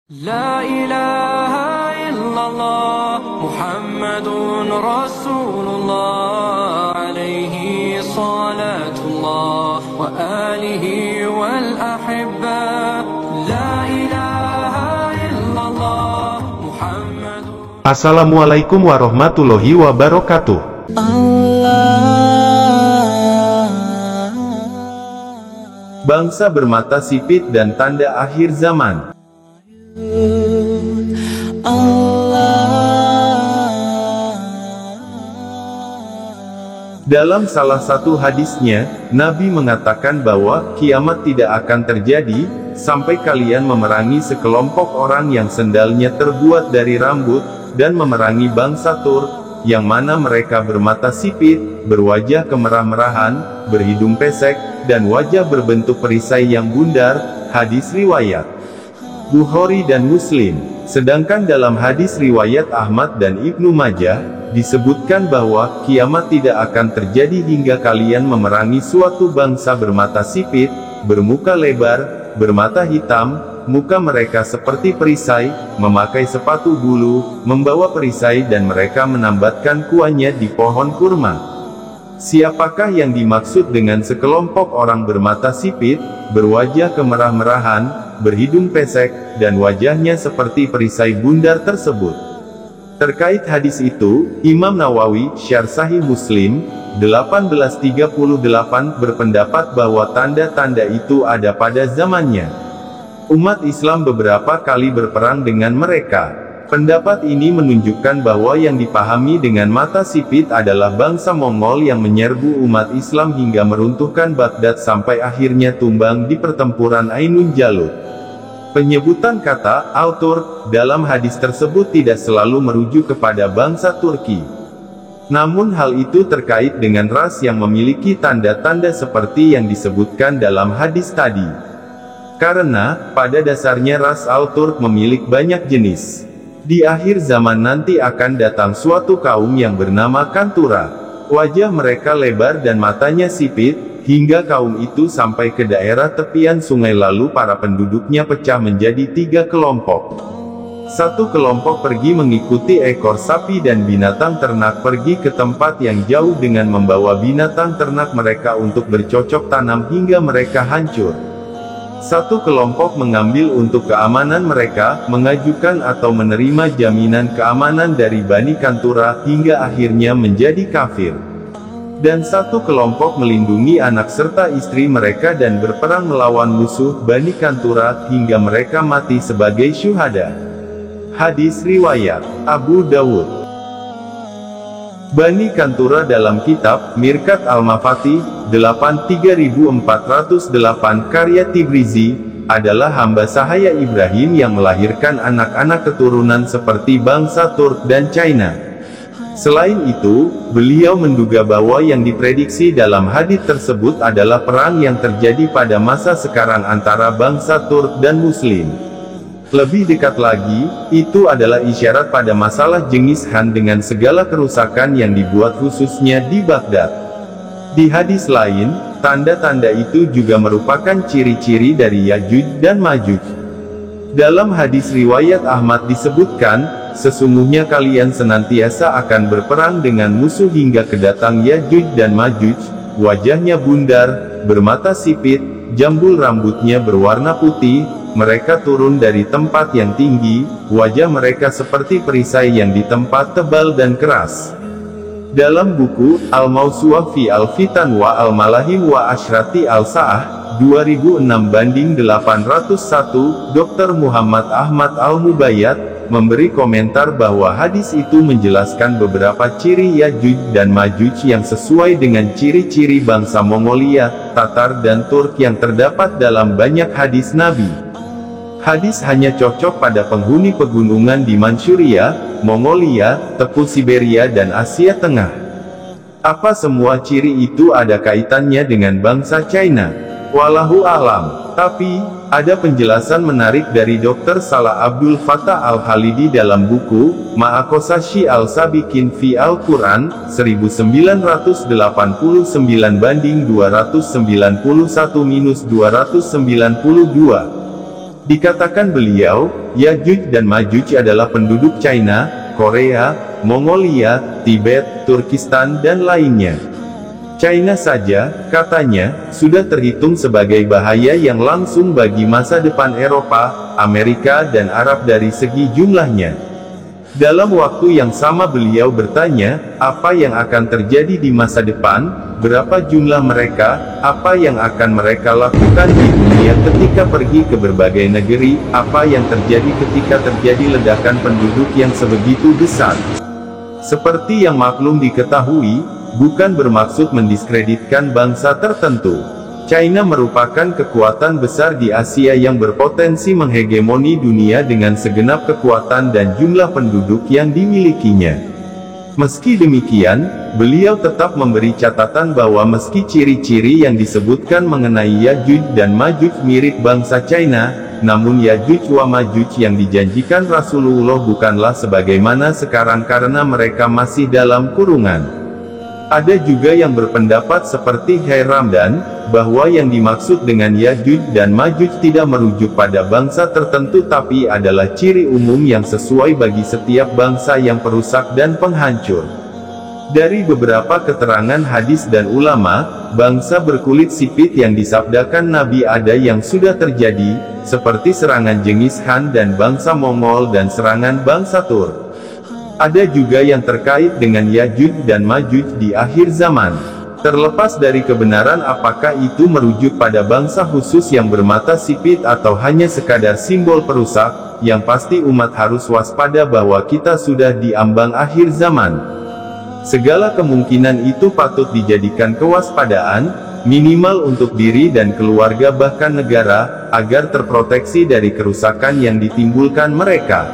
لا إله إلا الله محمد رسول الله عليه صلاة الله وآله والأحبة لا إله إلا الله محمد. Assalamualaikum warahmatullahi wabarakatuh. Bangsa bermata sipit dan tanda akhir zaman. Dalam salah satu hadisnya, Nabi mengatakan bahwa kiamat tidak akan terjadi sampai kalian memerangi sekelompok orang yang sendalnya terbuat dari rambut, dan memerangi bangsa Tur, yang mana mereka bermata sipit, berwajah kemerah-merahan, berhidung pesek, dan wajah berbentuk perisai yang bundar. Hadis riwayat Bukhari dan Muslim. Sedangkan dalam hadis riwayat Ahmad dan Ibnu Majah, disebutkan bahwa kiamat tidak akan terjadi hingga kalian memerangi suatu bangsa bermata sipit, bermuka lebar, bermata hitam, muka mereka seperti perisai, memakai sepatu bulu, membawa perisai dan mereka menambatkan kuahnya di pohon kurma. Siapakah yang dimaksud dengan sekelompok orang bermata sipit, berwajah kemerah-merahan, berhidung pesek, dan wajahnya seperti perisai bundar tersebut? Terkait hadis itu, Imam Nawawi, Syarh Sahih Muslim, 1838 berpendapat bahwa tanda-tanda itu ada pada zamannya. Umat Islam beberapa kali berperang dengan mereka. Pendapat ini menunjukkan bahwa yang dipahami dengan mata sipit adalah bangsa Mongol yang menyerbu umat Islam hingga meruntuhkan Baghdad sampai akhirnya tumbang di pertempuran Ainun Jalut. Penyebutan kata Al-Turk dalam hadis tersebut tidak selalu merujuk kepada bangsa Turki. Namun hal itu terkait dengan ras yang memiliki tanda-tanda seperti yang disebutkan dalam hadis tadi. Karena, pada dasarnya ras Al-Turk memiliki banyak jenis. Di akhir zaman nanti akan datang suatu kaum yang bernama Kantura. Wajah mereka lebar dan matanya sipit, hingga kaum itu sampai ke daerah tepian sungai lalu para penduduknya pecah menjadi 3 kelompok. Satu kelompok pergi mengikuti ekor sapi dan binatang ternak pergi ke tempat yang jauh dengan membawa binatang ternak mereka untuk bercocok tanam hingga mereka hancur. Satu kelompok mengambil untuk keamanan mereka, mengajukan atau menerima jaminan keamanan dari Bani Kantura hingga akhirnya menjadi kafir. Dan satu kelompok melindungi anak serta istri mereka dan berperang melawan musuh Bani Kantura hingga mereka mati sebagai syuhada. Hadis riwayat Abu Dawud. Bani Kantura dalam kitab Mirqat Al-Mafatih 83408 karya Tibrizi, adalah hamba sahaya Ibrahim yang melahirkan anak-anak keturunan seperti bangsa Turk dan China. Selain itu, beliau menduga bahwa yang diprediksi dalam hadits tersebut adalah perang yang terjadi pada masa sekarang antara bangsa Turk dan Muslim. Lebih dekat lagi, itu adalah isyarat pada masalah Genghis Khan dengan segala kerusakan yang dibuat khususnya di Baghdad. Di hadis lain, tanda-tanda itu juga merupakan ciri-ciri dari Yajuj dan Majuj. Dalam hadis riwayat Ahmad disebutkan, sesungguhnya kalian senantiasa akan berperang dengan musuh hingga kedatang Yajuj dan Majuj, wajahnya bundar, bermata sipit, jambul rambutnya berwarna putih, mereka turun dari tempat yang tinggi, wajah mereka seperti perisai yang di tempat tebal dan keras. Dalam buku Al-Mawsu'ah fi Al-Fitan wa Al-Malahim wa Ashrati Al-Sa'ah 2006/801, Dr. Muhammad Ahmad Al-Mubayyad memberi komentar bahwa hadis itu menjelaskan beberapa ciri Yajuj dan Majuj yang sesuai dengan ciri-ciri bangsa Mongolia, Tatar dan Turk yang terdapat dalam banyak hadis Nabi. Hadis hanya cocok pada penghuni pegunungan di Manchuria, Mongolia, tepu Siberia dan Asia Tengah. Apa semua ciri itu ada kaitannya dengan bangsa China? Wallahu a'lam. Tapi, ada penjelasan menarik dari Dr. Salah Abdul Fattah Al-Khalidi dalam buku Ma'akosashi Al-Sabiqin fi Al-Quran 1989/291-292. Dikatakan beliau, Yajuj dan Majuj adalah penduduk China, Korea, Mongolia, Tibet, Turkistan dan lainnya. China saja, katanya, sudah terhitung sebagai bahaya yang langsung bagi masa depan Eropa, Amerika dan Arab dari segi jumlahnya. Dalam waktu yang sama beliau bertanya, apa yang akan terjadi di masa depan, berapa jumlah mereka, apa yang akan mereka lakukan di dunia ketika pergi ke berbagai negeri, apa yang terjadi ketika terjadi ledakan penduduk yang sebegitu besar. Seperti yang maklum diketahui, bukan bermaksud mendiskreditkan bangsa tertentu. China merupakan kekuatan besar di Asia yang berpotensi menghegemoni dunia dengan segenap kekuatan dan jumlah penduduk yang dimilikinya. Meski demikian, beliau tetap memberi catatan bahwa meski ciri-ciri yang disebutkan mengenai Yajuj dan Majuj mirip bangsa China, namun Yajuj wa Majuj yang dijanjikan Rasulullah bukanlah sebagaimana sekarang karena mereka masih dalam kurungan. Ada juga yang berpendapat seperti Hai Ramdan, bahwa yang dimaksud dengan Yajuj dan Majuj tidak merujuk pada bangsa tertentu tapi adalah ciri umum yang sesuai bagi setiap bangsa yang perusak dan penghancur. Dari beberapa keterangan hadis dan ulama, bangsa berkulit sipit yang disabdakan Nabi ada yang sudah terjadi, seperti serangan Genghis Khan dan bangsa Mongol dan serangan bangsa Turk. Ada juga yang terkait dengan Yajuj dan Majuj di akhir zaman. Terlepas dari kebenaran apakah itu merujuk pada bangsa khusus yang bermata sipit atau hanya sekadar simbol perusak, yang pasti umat harus waspada bahwa kita sudah di ambang akhir zaman. Segala kemungkinan itu patut dijadikan kewaspadaan, minimal untuk diri dan keluarga bahkan negara, agar terproteksi dari kerusakan yang ditimbulkan mereka.